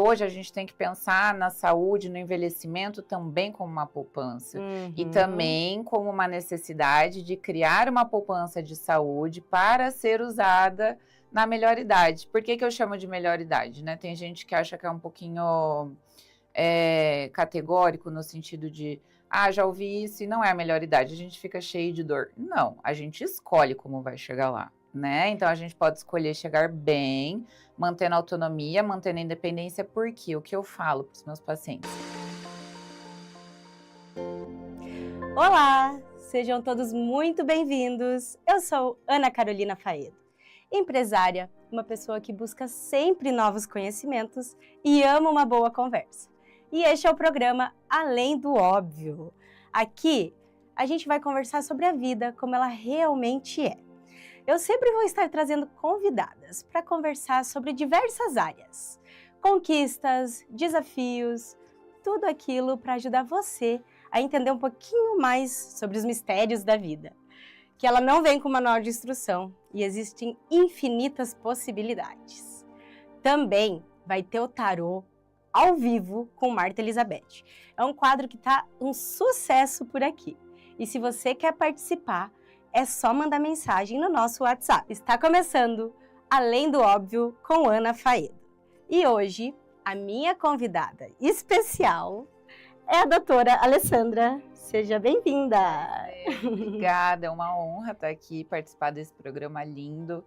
Hoje a gente tem que pensar na saúde, no envelhecimento também como uma poupança. E também como uma necessidade de criar uma poupança de saúde para ser usada na melhor idade. Por que eu chamo de melhor idade, né? Tem gente que acha que é um pouquinho categórico no sentido de já ouvi isso e não é a melhor idade, a gente fica cheio de dor. Não, a gente escolhe como vai chegar lá, né? Então a gente pode escolher chegar bem, mantendo a autonomia, mantendo a independência, porque o que eu falo para os meus pacientes. Olá, sejam todos muito bem-vindos. Eu sou Ana Carolina Faedo, empresária, uma pessoa que busca sempre novos conhecimentos e ama uma boa conversa. E este é o programa Além do Óbvio. Aqui a gente vai conversar sobre a vida como ela realmente é. Eu sempre vou estar trazendo convidadas para conversar sobre diversas áreas, conquistas, desafios, tudo aquilo para ajudar você a entender um pouquinho mais sobre os mistérios da vida. Que ela não vem com manual de instrução e existem infinitas possibilidades. Também vai ter o tarô ao vivo com Marta Elizabeth. É um quadro que está um sucesso por aqui. E se você quer participar, é só mandar mensagem no nosso WhatsApp. Está começando Além do Óbvio com Ana Faedo. E hoje, a minha convidada especial é a doutora Alessandra. Seja bem-vinda! Obrigada, é uma honra estar aqui, participar desse programa lindo,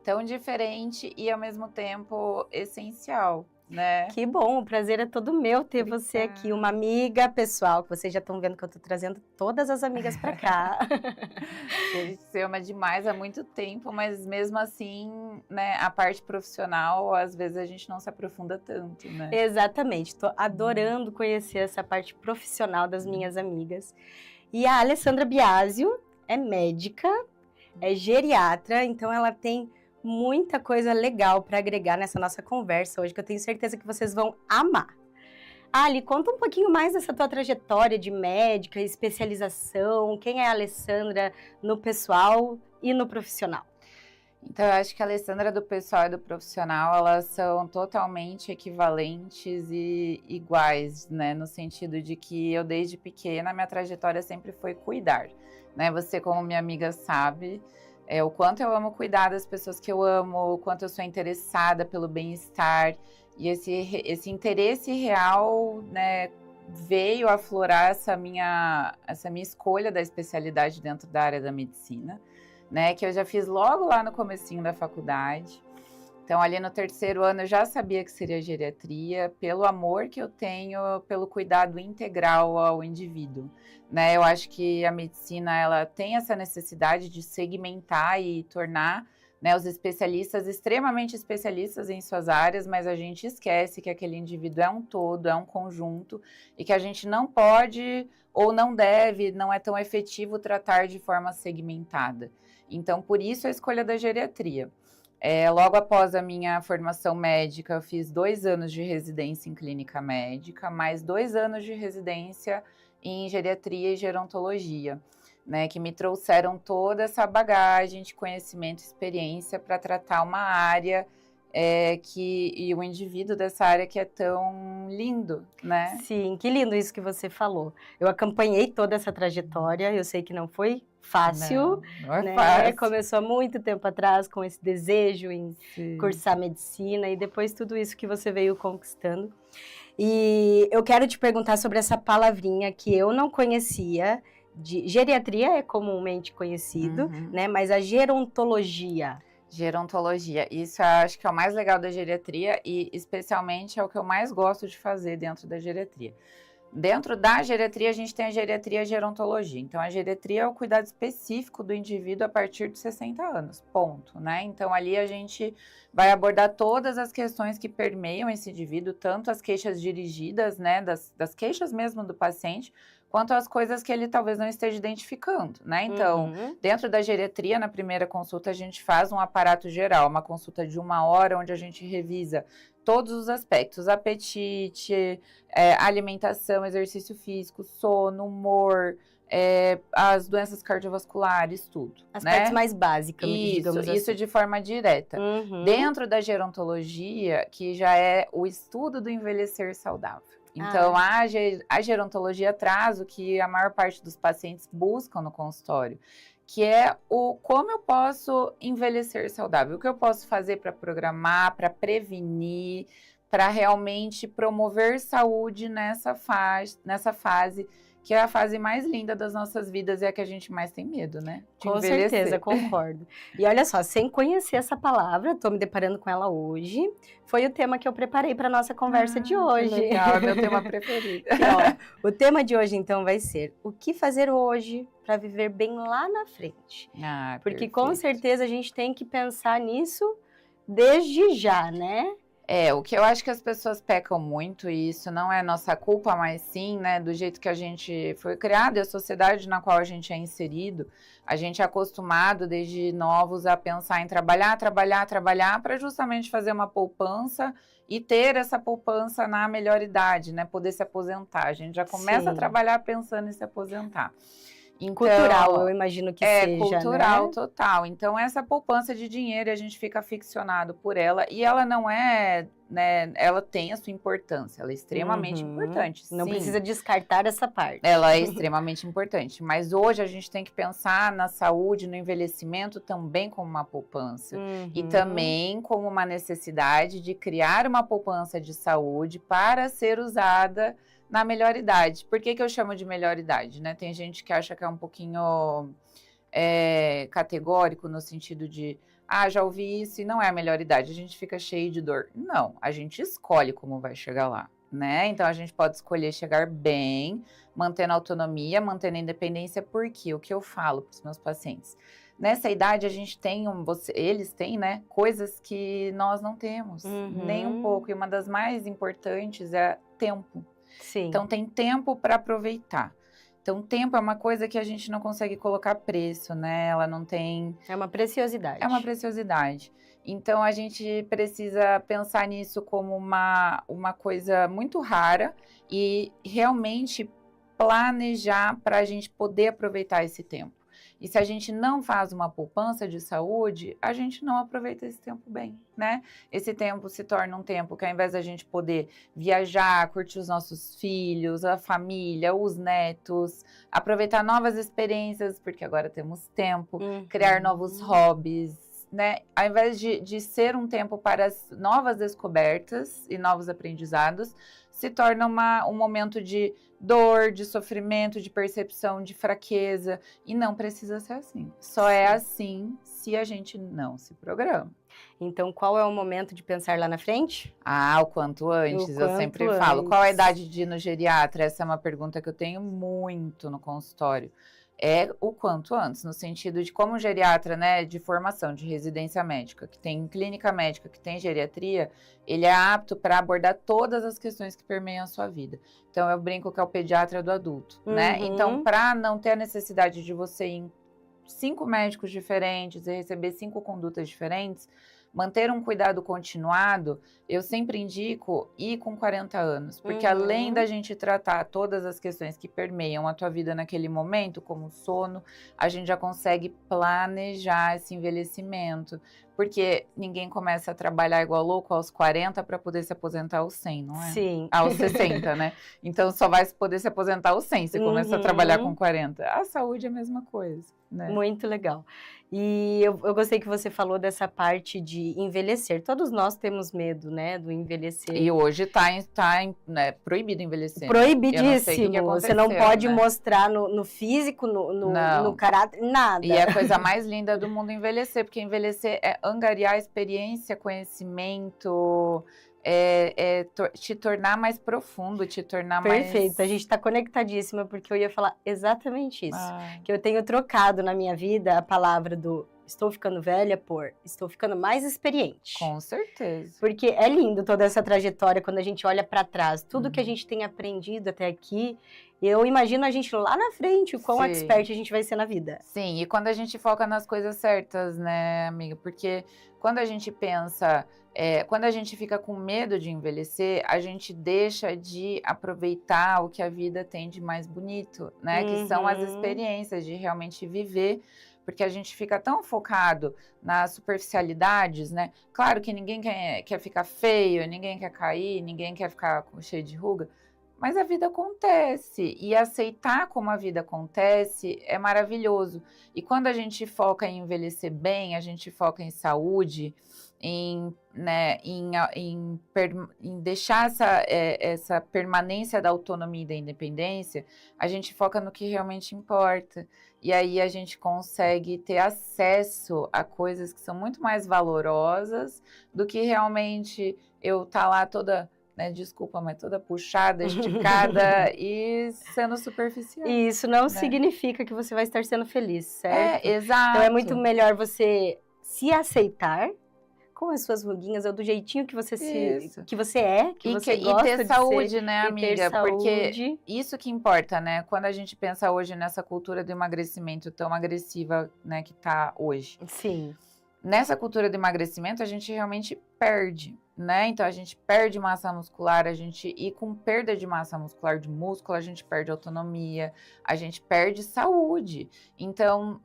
tão diferente e ao mesmo tempo essencial, né? Que bom, o prazer é todo meu ter você aqui, uma amiga pessoal, que vocês já estão vendo que eu estou trazendo todas as amigas para cá. A gente se ama demais há muito tempo, mas mesmo assim, né, a parte profissional, às vezes a gente não se aprofunda tanto, né? Exatamente, estou adorando conhecer essa parte profissional das minhas amigas. E a Alessandra Biasio é médica, é geriatra, então ela tem muita coisa legal para agregar nessa nossa conversa hoje, que eu tenho certeza que vocês vão amar. Ali, conta um pouquinho mais dessa tua trajetória de médica, especialização, quem é a Alessandra no pessoal e no profissional? Então, eu acho que a Alessandra do pessoal e do profissional, elas são totalmente equivalentes e iguais, né? No sentido de que eu, desde pequena, minha trajetória sempre foi cuidar, né? Você, como minha amiga, sabe o quanto eu amo cuidar das pessoas que eu amo, o quanto eu sou interessada pelo bem-estar. E esse interesse real, né, veio aflorar essa minha escolha da especialidade dentro da área da medicina, né, que eu já fiz logo lá no comecinho da faculdade. Então, ali no terceiro ano, eu já sabia que seria geriatria, pelo amor que eu tenho pelo cuidado integral ao indivíduo, né? Eu acho que a medicina, ela tem essa necessidade de segmentar e tornar, né, os especialistas extremamente especialistas em suas áreas, mas a gente esquece que aquele indivíduo é um todo, é um conjunto, e que a gente não pode ou não deve, não é tão efetivo tratar de forma segmentada. Então, por isso a escolha da geriatria. Logo após a minha formação médica, eu fiz 2 anos de residência em clínica médica, mais 2 anos de residência em geriatria e gerontologia, né, que me trouxeram toda essa bagagem de conhecimento e experiência para tratar uma área e o indivíduo dessa área que é tão lindo, né? Sim, que lindo isso que você falou. Eu acompanhei toda essa trajetória, eu sei que não foi fácil, não é né? fácil. Começou há muito tempo atrás com esse desejo em cursar medicina e depois tudo isso que você veio conquistando. E eu quero te perguntar sobre essa palavrinha que eu não conhecia, de geriatria é comumente conhecido, né? Mas a gerontologia. Gerontologia, isso eu acho que é o mais legal da geriatria e especialmente é o que eu mais gosto de fazer dentro da geriatria. Dentro da geriatria, a gente tem a geriatria e a gerontologia. Então, a geriatria é o cuidado específico do indivíduo a partir de 60 anos, ponto, né? Então, ali a gente vai abordar todas as questões que permeiam esse indivíduo, tanto as queixas dirigidas, né, das queixas mesmo do paciente, quanto as coisas que ele talvez não esteja identificando, né? Então, dentro da geriatria, na primeira consulta, a gente faz um aparato geral, uma consulta de 1 hora, onde a gente revisa todos os aspectos, apetite, alimentação, exercício físico, sono, humor, as doenças cardiovasculares, tudo. As né? partes mais básicas, digamos assim. Isso de forma direta. Dentro da gerontologia, que já é o estudo do envelhecer saudável. Então, a gerontologia traz o que a maior parte dos pacientes buscam no consultório, que é como eu posso envelhecer saudável, o que eu posso fazer para programar, para prevenir, para realmente promover saúde nessa fase, que é a fase mais linda das nossas vidas e é a que a gente mais tem medo, né? Com certeza, concordo. E olha só, sem conhecer essa palavra, estou me deparando com ela hoje, foi o tema que eu preparei para nossa conversa de hoje. Que legal, é meu tema preferido. O tema de hoje, então, vai ser o que fazer hoje para viver bem lá na frente. Porque com certeza a gente tem que pensar nisso desde já, né? O que eu acho que as pessoas pecam muito, e isso não é nossa culpa, mas sim, né, do jeito que a gente foi criado e a sociedade na qual a gente é inserido, a gente é acostumado desde novos a pensar em trabalhar para justamente fazer uma poupança e ter essa poupança na melhor idade, né, poder se aposentar. A gente já começa a trabalhar pensando em se aposentar. Então, cultural, eu imagino que seja, cultural, né? Total. Então, essa poupança de dinheiro, a gente fica aficionado por ela, e ela não é, né, ela tem a sua importância, ela é extremamente importante, Não precisa descartar essa parte. Ela é extremamente importante, mas hoje a gente tem que pensar na saúde, no envelhecimento também como uma poupança, e também como uma necessidade de criar uma poupança de saúde para ser usada na melhor idade. Por que eu chamo de melhor idade, né? Tem gente que acha que é um pouquinho categórico no sentido de já ouvi isso e não é a melhor idade, a gente fica cheio de dor. Não, a gente escolhe como vai chegar lá, né? Então a gente pode escolher chegar bem, mantendo autonomia, mantendo independência, porque o que eu falo para os meus pacientes, nessa idade a gente tem, eles têm, né, coisas que nós não temos, nem um pouco, e uma das mais importantes é tempo. Sim. Então, tem tempo para aproveitar. Então, tempo é uma coisa que a gente não consegue colocar preço, né? Ela não tem... É uma preciosidade. É uma preciosidade. Então, a gente precisa pensar nisso como uma coisa muito rara e realmente planejar para a gente poder aproveitar esse tempo. E se a gente não faz uma poupança de saúde, a gente não aproveita esse tempo bem, né? Esse tempo se torna um tempo que, ao invés da gente poder viajar, curtir os nossos filhos, a família, os netos, aproveitar novas experiências, porque agora temos tempo, criar novos hobbies, né? Ao invés de ser um tempo para as novas descobertas e novos aprendizados, se torna um momento de dor, de sofrimento, de percepção de fraqueza, e não precisa ser assim. Só é assim se a gente não se programa. Então, qual é o momento de pensar lá na frente? O quanto antes, eu sempre falo. Qual a idade de ir no geriatra? Essa é uma pergunta que eu tenho muito no consultório. É o quanto antes, no sentido de como geriatra, né, de formação, de residência médica, que tem clínica médica, que tem geriatria, ele é apto para abordar todas as questões que permeiam a sua vida. Então, eu brinco que é o pediatra do adulto, né? Então, para não ter a necessidade de você ir em 5 médicos diferentes e receber 5 condutas diferentes, manter um cuidado continuado, eu sempre indico ir com 40 anos. Porque além da gente tratar todas as questões que permeiam a tua vida naquele momento, como sono, a gente já consegue planejar esse envelhecimento. Porque ninguém começa a trabalhar igual louco aos 40 para poder se aposentar aos 100, não é? Sim. Aos 60, né? Então só vai poder se aposentar aos 100 se começa a trabalhar com 40. A saúde é a mesma coisa, né? Muito legal. E eu gostei que você falou dessa parte de envelhecer. Todos nós temos medo, né, do envelhecer. E hoje né, proibido envelhecer. Proibidíssimo. Você não pode mostrar no físico, no caráter, nada. E é a coisa mais linda do mundo envelhecer, porque envelhecer é angariar experiência, conhecimento, te tornar mais profundo, te tornar mais... Perfeito, a gente está conectadíssima, porque eu ia falar exatamente isso. Que eu tenho trocado na minha vida a palavra do estou ficando velha por estou ficando mais experiente. Com certeza. Porque é lindo toda essa trajetória quando a gente olha para trás. Tudo que a gente tem aprendido até aqui, eu imagino a gente lá na frente, o quão Sim. expert a gente vai ser na vida. Sim, e quando a gente foca nas coisas certas, né, amiga? Porque quando a gente pensa, quando a gente fica com medo de envelhecer, a gente deixa de aproveitar o que a vida tem de mais bonito, né? Que são as experiências de realmente viver, porque a gente fica tão focado nas superficialidades, né? Claro que ninguém quer ficar feio, ninguém quer cair, ninguém quer ficar cheio de ruga, mas a vida acontece, e aceitar como a vida acontece é maravilhoso. E quando a gente foca em envelhecer bem, a gente foca em saúde, em deixar essa permanência da autonomia e da independência, a gente foca no que realmente importa. E aí a gente consegue ter acesso a coisas que são muito mais valorosas do que realmente eu estar lá toda... desculpa, mas toda puxada, esticada e sendo superficial. E isso não significa que você vai estar sendo feliz, certo? Exato. Então é muito melhor você se aceitar com as suas ruguinhas, ou do jeitinho que você que você é, que você gosta e ter de saúde, ser, né, amiga? Porque isso que importa, né? Quando a gente pensa hoje nessa cultura do emagrecimento tão agressiva, né, que tá hoje. Sim. Nessa cultura do emagrecimento, a gente realmente perde, né? Então, a gente perde massa muscular, e com perda de massa muscular, de músculo, a gente perde autonomia, a gente perde saúde. Então,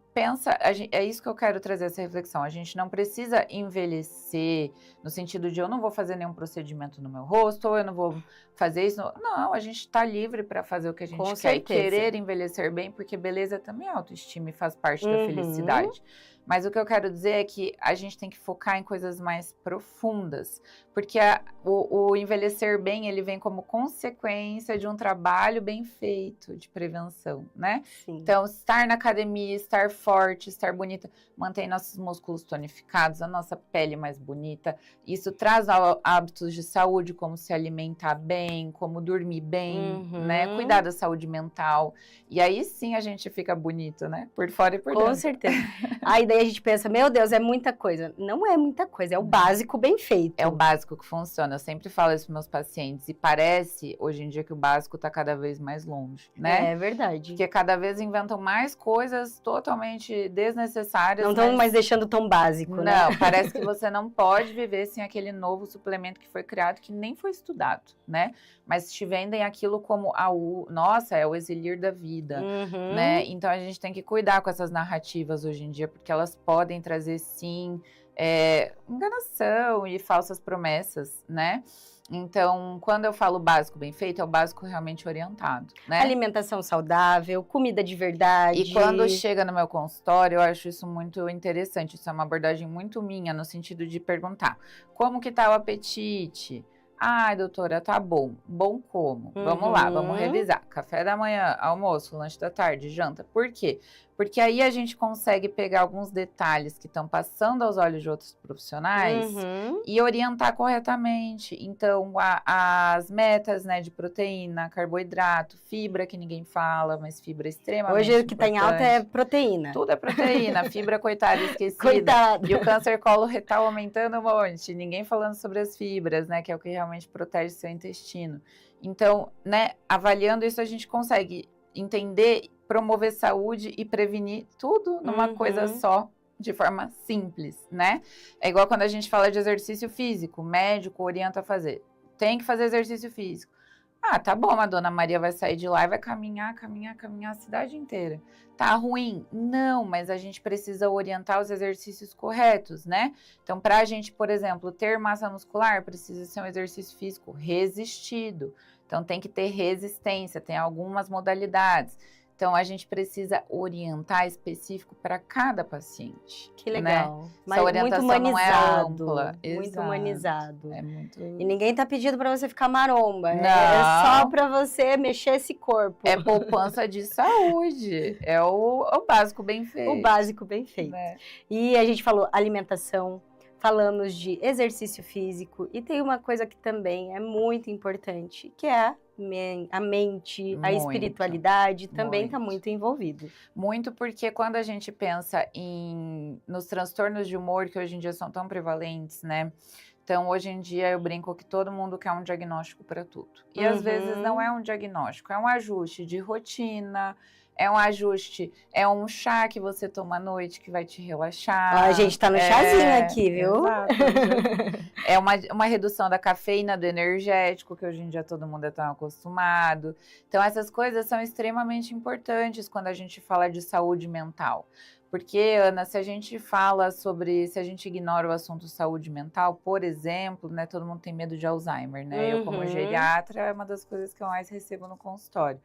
é isso que eu quero trazer essa reflexão. A gente não precisa envelhecer no sentido de eu não vou fazer nenhum procedimento no meu rosto, ou eu não vou fazer isso. Não, a gente está livre para fazer o que a gente quer e querer envelhecer bem, porque beleza também é autoestima e faz parte da felicidade. Mas o que eu quero dizer é que a gente tem que focar em coisas mais profundas, porque o envelhecer bem, ele vem como consequência de um trabalho bem feito de prevenção, né? Sim. Então, estar na academia, estar forte, estar bonita, mantém nossos músculos tonificados, a nossa pele mais bonita. Isso traz hábitos de saúde, como se alimentar bem, como dormir bem, né? Cuidar da saúde mental. E aí sim a gente fica bonito, né? Por fora e por dentro. Com certeza. Aí daí a gente pensa, meu Deus, é muita coisa. Não é muita coisa, é o básico bem feito. É o básico que funciona. Eu sempre falo isso para meus pacientes. E parece, hoje em dia, que o básico está cada vez mais longe, né? É verdade. Porque cada vez inventam mais coisas totalmente desnecessárias. Não estão mais deixando tão básico, né? Não, parece que você não pode viver sem aquele novo suplemento que foi criado, que nem foi estudado, né? Mas te vendem aquilo como nossa, é o exilir da vida, né? Então a gente tem que cuidar com essas narrativas hoje em dia, porque elas podem trazer, sim, enganação e falsas promessas, né? Então, quando eu falo básico bem feito, é o básico realmente orientado, né? Alimentação saudável, comida de verdade. E quando chega no meu consultório, eu acho isso muito interessante. Isso é uma abordagem muito minha, no sentido de perguntar: como que tá o apetite? Ai, doutora, tá bom. Bom como? Vamos lá, vamos revisar. Café da manhã, almoço, lanche da tarde, janta. Por quê? Porque aí a gente consegue pegar alguns detalhes que estão passando aos olhos de outros profissionais e orientar corretamente. Então, as metas, né, de proteína, carboidrato, fibra, que ninguém fala, mas fibra extremamente Hoje o que está em alta é proteína. Tudo é proteína, fibra, coitada, esquecida. Coitada. E o câncer coloretal aumentando um monte. Ninguém falando sobre as fibras, né, que é o que realmente protege seu intestino. Então, né, avaliando isso, a gente consegue entender, promover saúde e prevenir tudo numa coisa só, de forma simples, né? É igual quando a gente fala de exercício físico, o médico orienta a fazer. Tem que fazer exercício físico. Ah, tá bom, a dona Maria vai sair de lá e vai caminhar a cidade inteira. Tá ruim? Não, mas a gente precisa orientar os exercícios corretos, né? Então, pra gente, por exemplo, ter massa muscular, precisa ser um exercício físico resistido. Então, tem que ter resistência, tem algumas modalidades. Então, a gente precisa orientar específico para cada paciente. Que legal. Né? Mas essa orientação muito humanizado, não é ampla. Muito Exato. humanizado. É muito... E ninguém tá pedindo para você ficar maromba. Não. É só para você mexer esse corpo. É poupança de saúde. É o básico bem feito. O básico bem feito. Né? E a gente falou alimentação, falamos de exercício físico e tem uma coisa que também é muito importante, que é a mente, a espiritualidade também está muito envolvido. Muito porque quando a gente pensa nos transtornos de humor, que hoje em dia são tão prevalentes, né? Então, hoje em dia, eu brinco que todo mundo quer um diagnóstico para tudo. E às vezes não é um diagnóstico, é um ajuste de rotina, é um ajuste, é um chá que você toma à noite que vai te relaxar. Ó, a gente tá no chazinho aqui, viu? Exato. É uma redução da cafeína, do energético, que hoje em dia todo mundo é tão acostumado. Então, essas coisas são extremamente importantes quando a gente fala de saúde mental. Porque, Ana, se a gente ignora o assunto saúde mental, por exemplo, né, todo mundo tem medo de Alzheimer, né? Eu, como geriatra, é uma das coisas que eu mais recebo no consultório.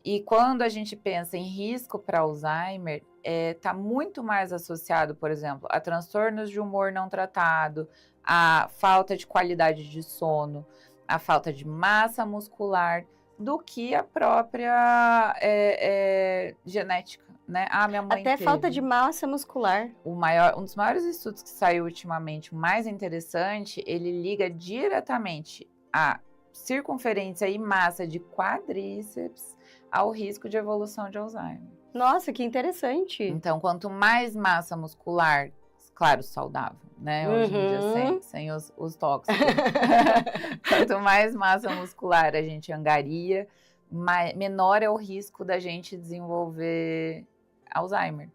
E quando a gente pensa em risco para Alzheimer, está muito mais associado, por exemplo, a transtornos de humor não tratado, a falta de qualidade de sono, a falta de massa muscular, do que a própria genética, né? Ah, minha mãe até teve. Falta de massa muscular. Um dos maiores estudos que saiu ultimamente, o mais interessante, ele liga diretamente a circunferência e massa de quadríceps ao risco de evolução de Alzheimer. Nossa, que interessante. Então, quanto mais massa muscular, claro, saudável, né? Hoje em dia, sem os tóxicos. Quanto mais massa muscular a gente angaria, menor é o risco da gente desenvolver Alzheimer.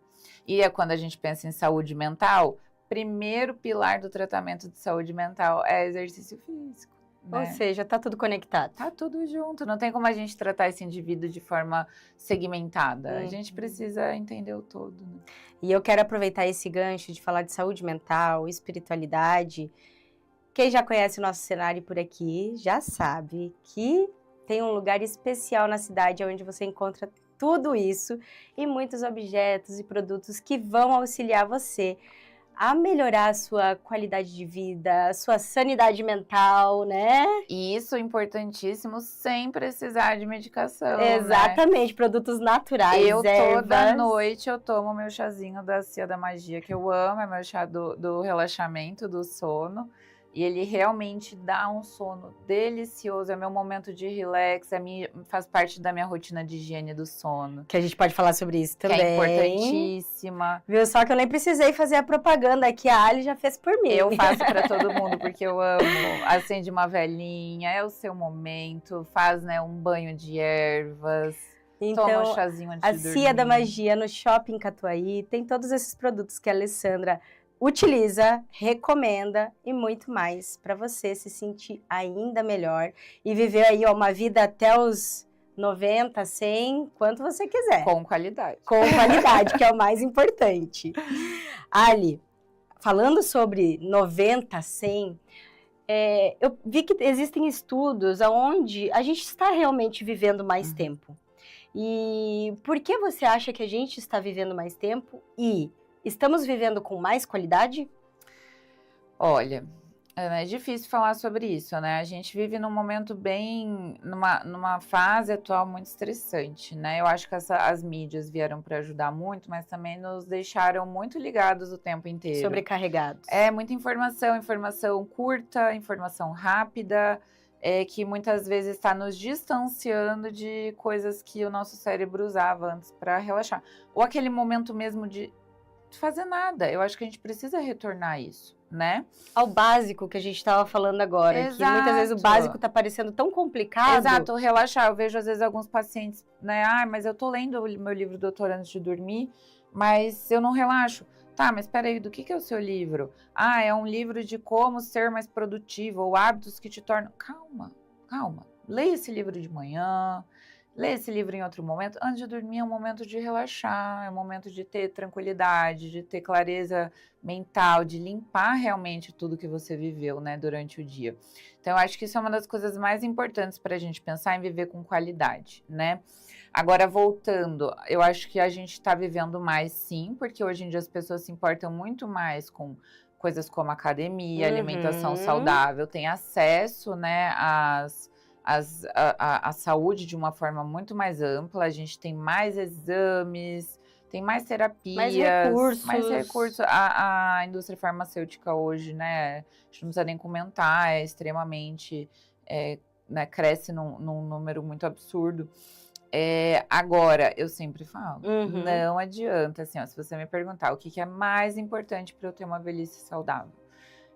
E é quando a gente pensa em saúde mental, primeiro pilar do tratamento de saúde mental é exercício físico. Né? Ou seja, tá tudo conectado. Tá tudo junto, não tem como a gente tratar esse indivíduo de forma segmentada. A gente precisa entender o todo. Né? E eu quero aproveitar esse gancho de falar de saúde mental, espiritualidade. Quem já conhece o nosso cenário por aqui já sabe que tem um lugar especial na cidade onde você encontra tudo isso e muitos objetos e produtos que vão auxiliar você a melhorar a sua qualidade de vida, a sua sanidade mental, né? E isso é importantíssimo sem precisar de medicação, exatamente, né? Produtos naturais, toda noite eu tomo meu chazinho da Cia da Magia, que eu amo, é meu chá do relaxamento, do sono. E ele realmente dá um sono delicioso, é meu momento de relax, faz parte da minha rotina de higiene do sono. Que a gente pode falar sobre isso também. Que é importantíssima. Viu? Só que eu nem precisei fazer a propaganda que a Ali já fez por mim. Eu faço para todo mundo, porque eu amo. Acende uma velinha, é o seu momento, faz, né, um banho de ervas. Então, toma um chazinho antes de dormir. A Cia da Magia no Shopping Catuaí tem todos esses produtos que a Alessandra utiliza, recomenda e muito mais para você se sentir ainda melhor e viver aí uma vida até os 90, 100, quanto você quiser. Com qualidade. Com qualidade, que é o mais importante. Ali, falando sobre 90, 100, eu vi que existem estudos onde a gente está realmente vivendo mais tempo. E por que você acha que a gente está vivendo mais tempo e estamos vivendo com mais qualidade? Olha, é difícil falar sobre isso, né? A gente vive num momento numa fase atual muito estressante, né? Eu acho que as mídias vieram para ajudar muito, mas também nos deixaram muito ligados o tempo inteiro. Sobrecarregados. Muita informação curta, informação rápida, que muitas vezes está nos distanciando de coisas que o nosso cérebro usava antes para relaxar. Ou aquele momento mesmo de fazer nada. Eu acho que a gente precisa retornar isso, né? Ao básico que a gente estava falando agora. Exato. Que muitas vezes o básico está parecendo tão complicado. Exato, relaxar. Eu vejo às vezes alguns pacientes, né? Mas eu tô lendo o meu livro Doutor antes de dormir, mas eu não relaxo. Tá, mas peraí, do que é o seu livro? É um livro de como ser mais produtivo, ou hábitos que te tornam... Calma. Leia esse livro de manhã, leia esse livro em outro momento. Antes de dormir é um momento de relaxar, é um momento de ter tranquilidade, de ter clareza mental, de limpar realmente tudo que você viveu, né, durante o dia. Então, eu acho que isso é uma das coisas mais importantes para a gente pensar em viver com qualidade, né? Agora, voltando, eu acho que a gente está vivendo mais, sim, porque hoje em dia as pessoas se importam muito mais com coisas como academia, alimentação saudável, tem acesso, né, à saúde de uma forma muito mais ampla, a gente tem mais exames, Tem mais terapias, mais recursos. A indústria farmacêutica hoje, né, a gente não precisa nem comentar, é extremamente, né, cresce num número muito absurdo. Agora, eu sempre falo, não adianta, assim, ó, se você me perguntar o que é mais importante para eu ter uma velhice saudável,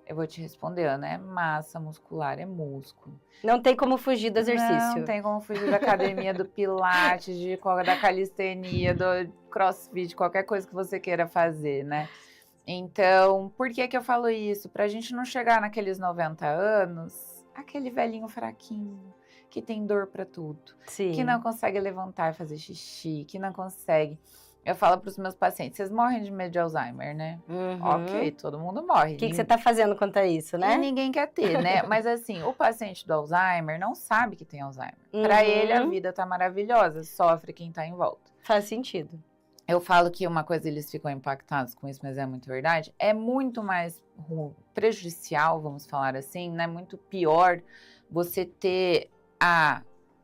eu vou te responder, Ana, é massa muscular, é músculo. Não tem como fugir do exercício. Não tem como fugir da academia, do pilates, da calistenia, do crossfit, qualquer coisa que você queira fazer, né? Então, por que eu falo isso? Pra gente não chegar naqueles 90 anos, aquele velhinho fraquinho, que tem dor pra tudo, Sim. que não consegue levantar e fazer xixi, que não consegue... Eu falo para os meus pacientes, vocês morrem de medo de Alzheimer, né? Ok, todo mundo morre. O que você tá fazendo quanto a isso, né? E ninguém quer ter, né? Mas assim, o paciente do Alzheimer não sabe que tem Alzheimer. Para ele, a vida tá maravilhosa, sofre quem tá em volta. Faz sentido. Eu falo que uma coisa, eles ficam impactados com isso, mas é muito verdade. É muito mais prejudicial, vamos falar assim, né? Muito pior você ter a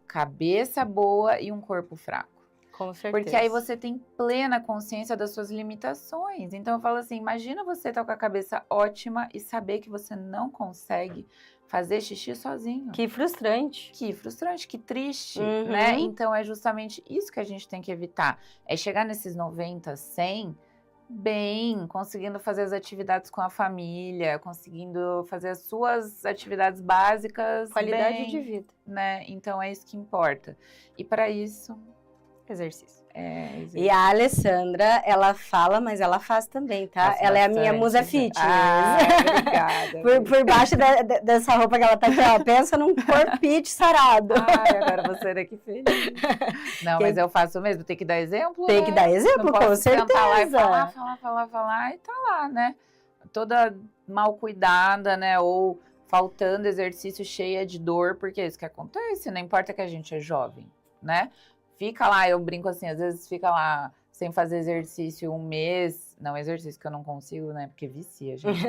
cabeça boa e um corpo fraco. Com certeza. Porque aí você tem plena consciência das suas limitações. Então eu falo assim, imagina você estar com a cabeça ótima e saber que você não consegue fazer xixi sozinho. Que frustrante. Que frustrante, que triste, né? Então é justamente isso que a gente tem que evitar. É chegar nesses 90, 100, bem, conseguindo fazer as atividades com a família, conseguindo fazer as suas atividades básicas. Qualidade bem, de vida. Né? Então é isso que importa. E para isso... Exercício. Exercício. E a Alessandra, ela fala, mas ela faz também, tá? Faço ela bastante. É a minha musa fitness. Obrigada. por baixo dessa roupa que ela tá aqui, ó, pensa num corpite sarado. Ai, agora você daqui feliz. Não, mas eu faço mesmo, tem que dar exemplo, Tem né? que dar exemplo, com certeza. Sentar lá e falar, e tá lá, né? Toda mal cuidada, né? Ou faltando exercício, cheia de dor, porque é isso que acontece, não importa que a gente é jovem, né? Fica lá, eu brinco assim, às vezes fica lá sem fazer exercício um mês. Não, exercício que eu não consigo, né? Porque vicia, gente.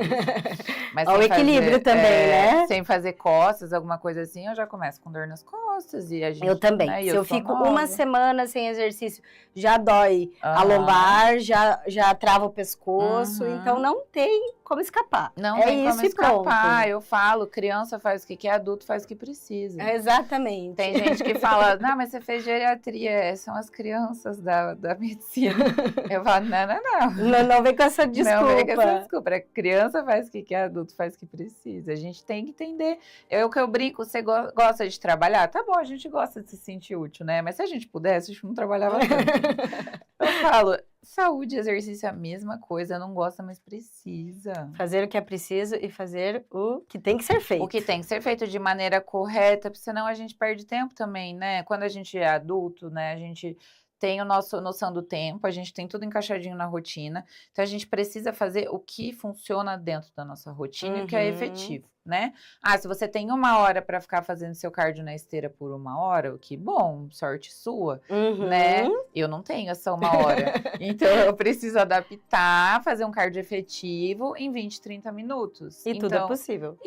Mas o equilíbrio também, né? Sem fazer costas, alguma coisa assim, eu já começo com dor nas costas. E a gente, eu também. Né, Se eu fico uma semana sem exercício, já dói a lombar, já trava o pescoço. Então não tem como escapar. Não tem como escapar. Eu falo, criança faz o que quer, adulto faz o que precisa. Exatamente. Tem gente que fala, não, mas você fez geriatria, são as crianças da medicina. Eu falo, não. Não vem com essa desculpa. Não vem com essa desculpa. A criança faz o que quer, adulto faz o que precisa. A gente tem que entender. O que eu brinco, você gosta de trabalhar? Tá bom, a gente gosta de se sentir útil, né? Mas se a gente pudesse, a gente não trabalhava tanto. Eu falo, saúde e exercício é a mesma coisa. Não gosta, mas precisa. Fazer o que é preciso e fazer o que tem que ser feito. O que tem que ser feito de maneira correta, porque senão a gente perde tempo também, né? Quando a gente é adulto, né? A gente tem a nossa noção do tempo, a gente tem tudo encaixadinho na rotina, então a gente precisa fazer o que funciona dentro da nossa rotina e o que é efetivo, né? Se você tem 1 hora para ficar fazendo seu cardio na esteira por 1 hora, que bom, sorte sua, né? Eu não tenho essa 1 hora, então eu preciso adaptar, fazer um cardio efetivo em 20, 30 minutos. E tudo é possível.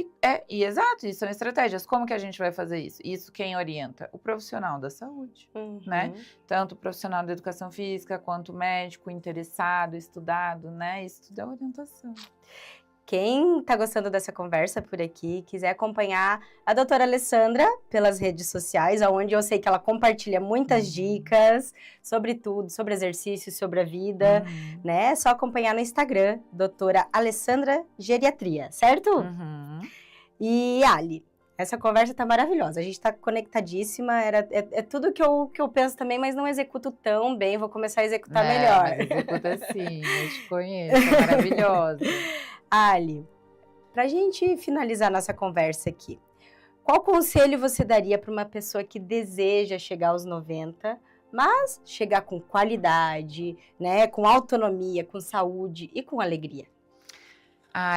Exato, isso são estratégias. Como que a gente vai fazer isso? Isso quem orienta? O profissional da saúde, né? Tanto o profissional da educação física, quanto o médico interessado, estudado, né? Isso tudo é orientação. Quem está gostando dessa conversa por aqui, quiser acompanhar a doutora Alessandra pelas redes sociais, onde eu sei que ela compartilha muitas dicas sobre tudo, sobre exercício, sobre a vida, né? É só acompanhar no Instagram, doutora Alessandra Geriatria, certo? E Ali, essa conversa tá maravilhosa, a gente tá conectadíssima, é tudo que eu penso também, mas não executo tão bem, vou começar a executar melhor. Mas executa sim, eu te conheço, é maravilhosa. Ali, pra gente finalizar nossa conversa aqui, qual conselho você daria para uma pessoa que deseja chegar aos 90, mas chegar com qualidade, né, com autonomia, com saúde e com alegria?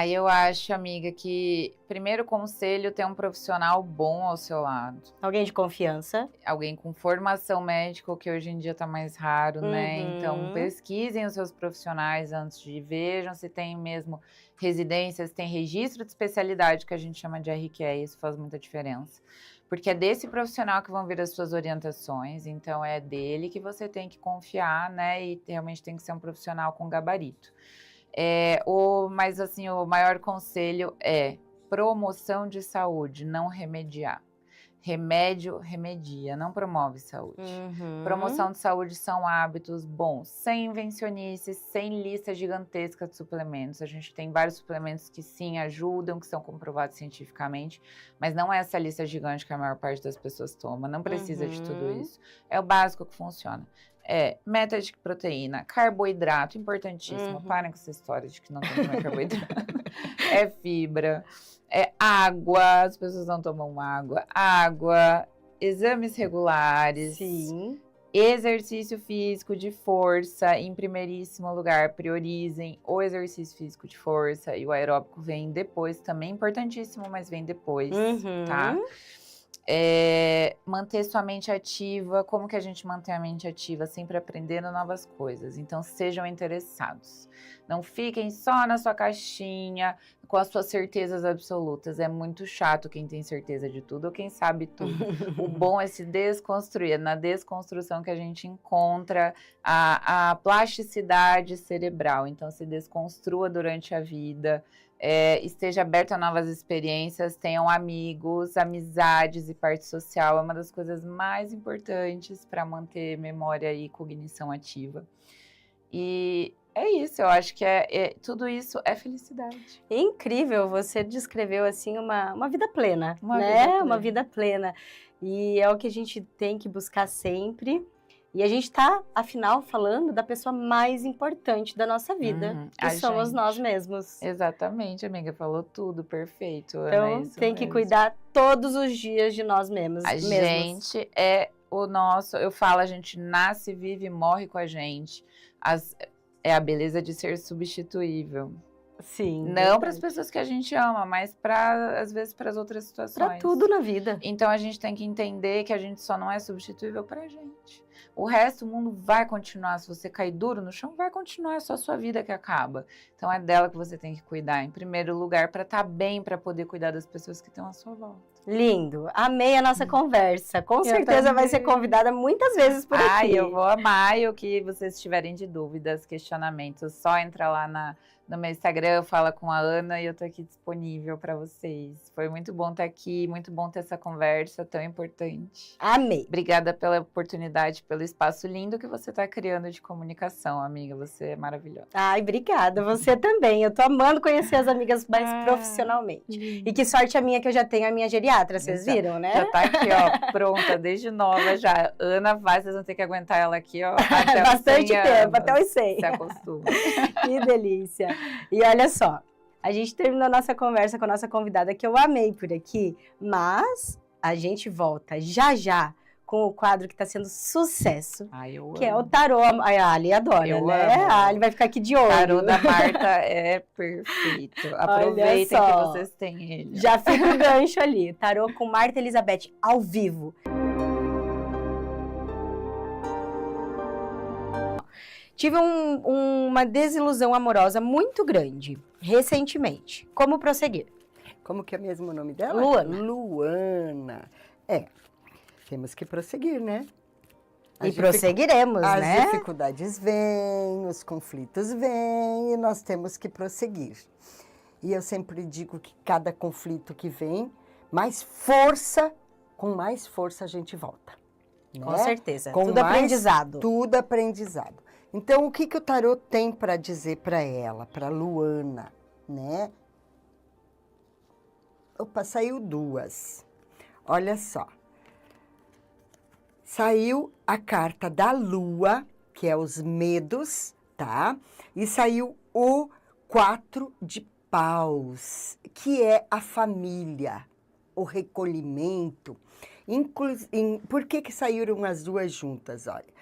Eu acho, amiga, que primeiro conselho, ter um profissional bom ao seu lado. Alguém de confiança. Alguém com formação médica, que hoje em dia tá mais raro, né? Então, pesquisem os seus profissionais antes de ir, vejam se tem mesmo residências, tem registro de especialidade, que a gente chama de RQE, isso faz muita diferença. Porque é desse profissional que vão vir as suas orientações, então é dele que você tem que confiar, né? E realmente tem que ser um profissional com gabarito. Mas assim, o maior conselho é promoção de saúde, não remediar. Remédio remedia, não promove saúde. Promoção de saúde são hábitos bons, sem invencionices, sem lista gigantesca de suplementos. A gente tem vários suplementos que sim ajudam, que são comprovados cientificamente, mas não é essa lista gigante que a maior parte das pessoas toma. Não precisa de tudo isso. É o básico que funciona. Meta de proteína, carboidrato, importantíssimo. Parem com essa história de que não tem que comer carboidrato. É fibra. Água, as pessoas não tomam água, exames regulares, sim. Exercício físico de força, em primeiríssimo lugar, priorizem o exercício físico de força e o aeróbico vem depois, também importantíssimo, mas vem depois, tá? Manter sua mente ativa. Como que a gente mantém a mente ativa? Sempre aprendendo novas coisas. Então, sejam interessados. Não fiquem só na sua caixinha com as suas certezas absolutas. É muito chato quem tem certeza de tudo ou quem sabe tudo. O bom é se desconstruir. É na desconstrução que a gente encontra a plasticidade cerebral. Então, se desconstrua durante a vida. Esteja aberto a novas experiências, tenham amigos, amizades e parte social. É uma das coisas mais importantes para manter memória e cognição ativa. E é isso, eu acho que tudo isso é felicidade. Incrível, você descreveu assim uma vida plena, Uma né? vida plena. Uma vida plena. E é o que a gente tem que buscar sempre. E a gente está, afinal, falando da pessoa mais importante da nossa vida, que somos nós mesmos. Exatamente, amiga, falou tudo, perfeito. Então, Ana, tem que cuidar todos os dias de nós mesmos. A gente é o nosso, eu falo, a gente nasce, vive e morre com a gente. É a beleza de ser substituível. Sim. Não para as pessoas que a gente ama, mas às vezes para as outras situações. Para tudo na vida. Então a gente tem que entender que a gente só não é substituível para a gente. O resto, o mundo vai continuar. Se você cair duro no chão, vai continuar. É só a sua vida que acaba. Então é dela que você tem que cuidar, em primeiro lugar, para estar bem, para poder cuidar das pessoas que estão à sua volta. Lindo. Amei a nossa conversa. Com certeza vai ser convidada muitas vezes por aqui. Eu vou amar. E o que vocês tiverem de dúvidas, questionamentos, só entra lá no meu Instagram, fala com a Ana e eu tô aqui disponível para vocês. Foi muito bom estar aqui, muito bom ter essa conversa tão importante. Amei. Obrigada pela oportunidade, pelo espaço lindo que você está criando de comunicação, amiga. Você é maravilhosa. Ai, obrigada. Você também. Eu tô amando conhecer as amigas mais profissionalmente. E que sorte a minha que eu já tenho a minha geriatra, vocês viram, né? Já tá aqui, ó, pronta, desde nova já. Ana vai, vocês vão ter que aguentar ela aqui, ó, até bastante tempo, anos. até os 100. Se acostuma. Que delícia. E olha só, a gente terminou a nossa conversa com a nossa convidada, que eu amei por aqui, mas a gente volta já com o quadro que está sendo sucesso, que é o tarô. A Ali adora, né? A Ali vai ficar aqui de olho. O tarô da Marta é perfeito. Aproveitem que vocês têm ele. Já fica o gancho ali. Tarô com Marta Elizabeth, ao vivo. Tive uma desilusão amorosa muito grande, recentemente. Como prosseguir? Como que é mesmo o nome dela? Luana. Luana. Temos que prosseguir, né? E prosseguiremos, né? As dificuldades vêm, os conflitos vêm e nós temos que prosseguir. E eu sempre digo que cada conflito que vem, com mais força a gente volta. Né? Com certeza. Com tudo aprendizado. Tudo aprendizado. Então, o que o tarô tem para dizer para ela, para Luana, né? Opa, saiu duas. Olha só. Saiu a carta da Lua, que é os medos, tá? E saiu o 4 de paus, que é a família, o recolhimento. Por que saíram as duas juntas, olha?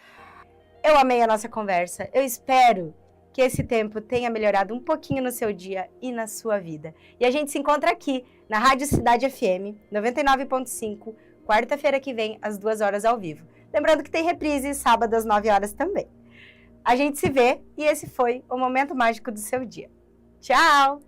Eu amei a nossa conversa. Eu espero que esse tempo tenha melhorado um pouquinho no seu dia e na sua vida. E a gente se encontra aqui, na Rádio Cidade FM, 99.5, quarta-feira que vem, às 2 horas ao vivo. Lembrando que tem reprise sábado às 9 horas também. A gente se vê e esse foi o momento mágico do seu dia. Tchau!